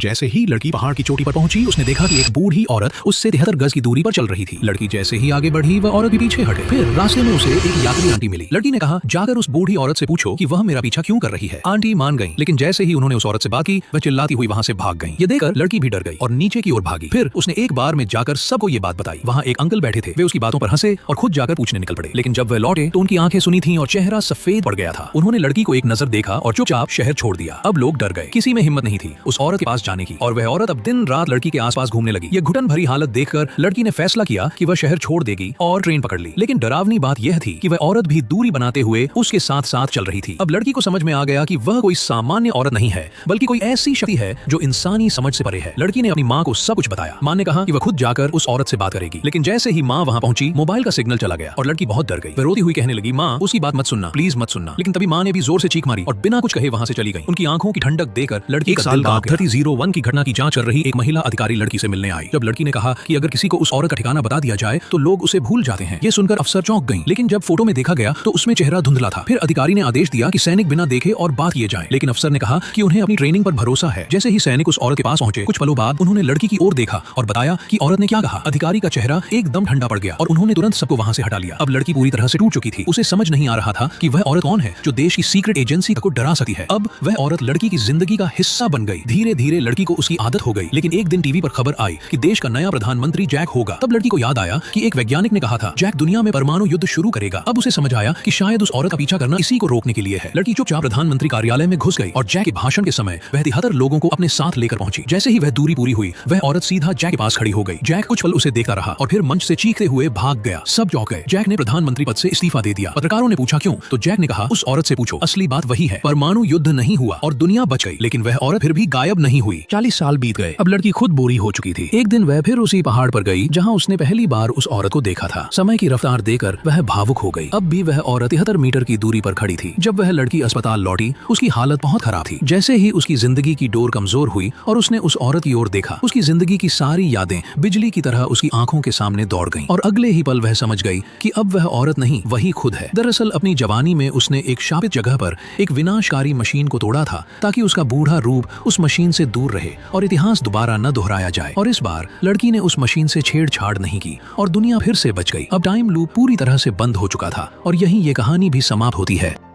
जैसे ही लड़की पहाड़ की चोटी पर पहुंची, उसने देखा कि एक बूढ़ी औरत उससे 73 गज की दूरी पर चल रही थी। लड़की जैसे ही आगे बढ़ी, वह औरत भी पीछे हटे। फिर रास्ते में उसे एक यात्री आंटी मिली। लड़की ने कहा, जाकर उस बूढ़ी औरत से पूछो कि वह मेरा पीछा क्यों कर रही है। आंटी मान गई, लेकिन जैसे ही उन्होंने उस औरत से बात की, वह चिल्लाती हुई वहां से भाग गई। ये देखकर लड़की भी डर गई और नीचे की ओर भागी। फिर उसने एक बार में जाकर सबको ये बात बताई। वहाँ एक अंकल बैठे थे, वे उसकी बातों पर हंसे और खुद जाकर पूछने निकल पड़े। लेकिन जब वह लौटे तो उनकी आंखें सुनी थी और चेहरा सफेद पड़ गया था। उन्होंने लड़की को एक नजर देखा और चुपचाप शहर छोड़ दिया। अब लोग डर गए, किसी में हिम्मत नहीं थी उस औरत के पास जाने की, और वह औरत अब दिन रात लड़की के आसपास घूमने लगी। ये घुटन भरी हालत देखकर लड़की ने फैसला किया कि वह शहर छोड़ देगी और ट्रेन पकड़ ली। लेकिन डरावनी बात यह थी कि वह औरत भी दूरी बनाते हुए उसके साथ साथ चल रही थी। अब लड़की को समझ में आ गया कि वह कोई सामान्य औरत नहीं है, बल्कि कोई ऐसी शक्ति है जो इंसानी समझ से परे है। लड़की ने अपनी माँ को सब कुछ बताया। माँ ने कहा कि वह खुद जाकर उस औरत से बात करेगी। लेकिन जैसे ही माँ वहाँ पहुंची, मोबाइल का सिग्नल चला गया और लड़की बहुत डर गई। वह रोती हुई कहने लगी, माँ उसकी बात मत सुनना, प्लीज मत सुनना। लेकिन तभी माँ ने भी जोर से चीख मारी और बिना कुछ कहे वहाँ से चली गई। उनकी आंखों की ठंडक देकर लड़की का दिल कांप गया। 3001 की घटना की जांच कर रही एक महिला अधिकारी लड़की से मिलने आई। जब लड़की ने कहा कि अगर किसी को उस औरत का ठिकाना बता दिया जाए तो लोग उसे भूल जाते हैं। ये सुनकर अफसर चौंक गईं। लेकिन जब फोटो में देखा गया तो उसमें चेहरा धुंधला था। फिर अधिकारी ने आदेश दिया कि सैनिक बिना देखे और बात किए जाएं। लेकिन अफसर ने कहा कि उन्हें अपनी ट्रेनिंग पर भरोसा है। जैसे ही सैनिक उस औरत के पास पहुंचे, कुछ पलों बाद उन्होंने लड़की की ओर देखा और बताया कि औरत ने क्या कहा। अधिकारी का चेहरा एकदम ठंडा पड़ गया और उन्होंने तुरंत सबको वहां से हटा लिया। अब लड़की पूरी तरह से टूट चुकी थी। उसे समझ नहीं आ रहा था कि वह औरत कौन है जो देश की सीक्रेट एजेंसी को डरा सकती है। अब वह औरत लड़की की जिंदगी का हिस्सा बन गई। धीरे धीरे लड़की को उसकी आदत हो गई। लेकिन एक दिन टीवी पर खबर आई कि देश का नया प्रधानमंत्री जैक होगा। तब लड़की को याद आया कि एक वैज्ञानिक ने कहा था जैक दुनिया में परमाणु युद्ध शुरू करेगा। अब उसे समझ आया कि शायद उस औरत का पीछा करना इसी को रोकने के लिए है। लड़की चुपचाप प्रधानमंत्री कार्यालय में घुस गई और जैक के भाषण के समय वह 73 लोगों को अपने साथ लेकर पहुंची। जैसे ही वह दूरी पूरी हुई, वह औरत सीधा जैक के पास खड़ी हो गई। जैक कुछ पल उसे देखता रहा और फिर मंच से चीखते हुए भाग गया। सब चौंक गए। जैक ने प्रधानमंत्री पद से इस्तीफा दे दिया। पत्रकारों ने पूछा क्यों, तो जैक ने कहा, उस औरत से पूछो, असली बात वही है, परमाणु युद्ध नहीं हुआ और दुनिया बच गई। लेकिन वह औरत फिर भी गायब नहीं हुई। 40 साल बीत गए। अब लड़की खुद बोरी हो चुकी थी। एक दिन वह फिर उसी पहाड़ पर गई जहाँ उसने पहली बार उस औरत को देखा था। समय की रफ्तार देकर वह भावुक हो गई। अब भी वह औरत 73 मीटर की दूरी पर खड़ी थी। जब वह लड़की अस्पताल लौटी, उसकी हालत बहुत खराब थी। जैसे ही उसकी जिंदगी की डोर कमजोर हुई और उसने उस औरत की ओर देखा, उसकी जिंदगी की सारी यादें बिजली की तरह उसकी आंखों के सामने दौड़ गईं। और अगले ही पल वह समझ गई कि अब वह औरत नहीं, वही खुद है। दरअसल अपनी जवानी में उसने एक शापित जगह पर एक विनाशकारी मशीन को तोड़ा था ताकि उसका बूढ़ा रूप उस मशीन से दूर रहे और इतिहास दोबारा न दोहराया जाए। और इस बार लड़की ने उस मशीन से छेड़छाड़ नहीं की और दुनिया फिर से बच गई। अब टाइम लूप पूरी तरह से बंद हो चुका था और यहीं ये कहानी भी समाप्त होती है।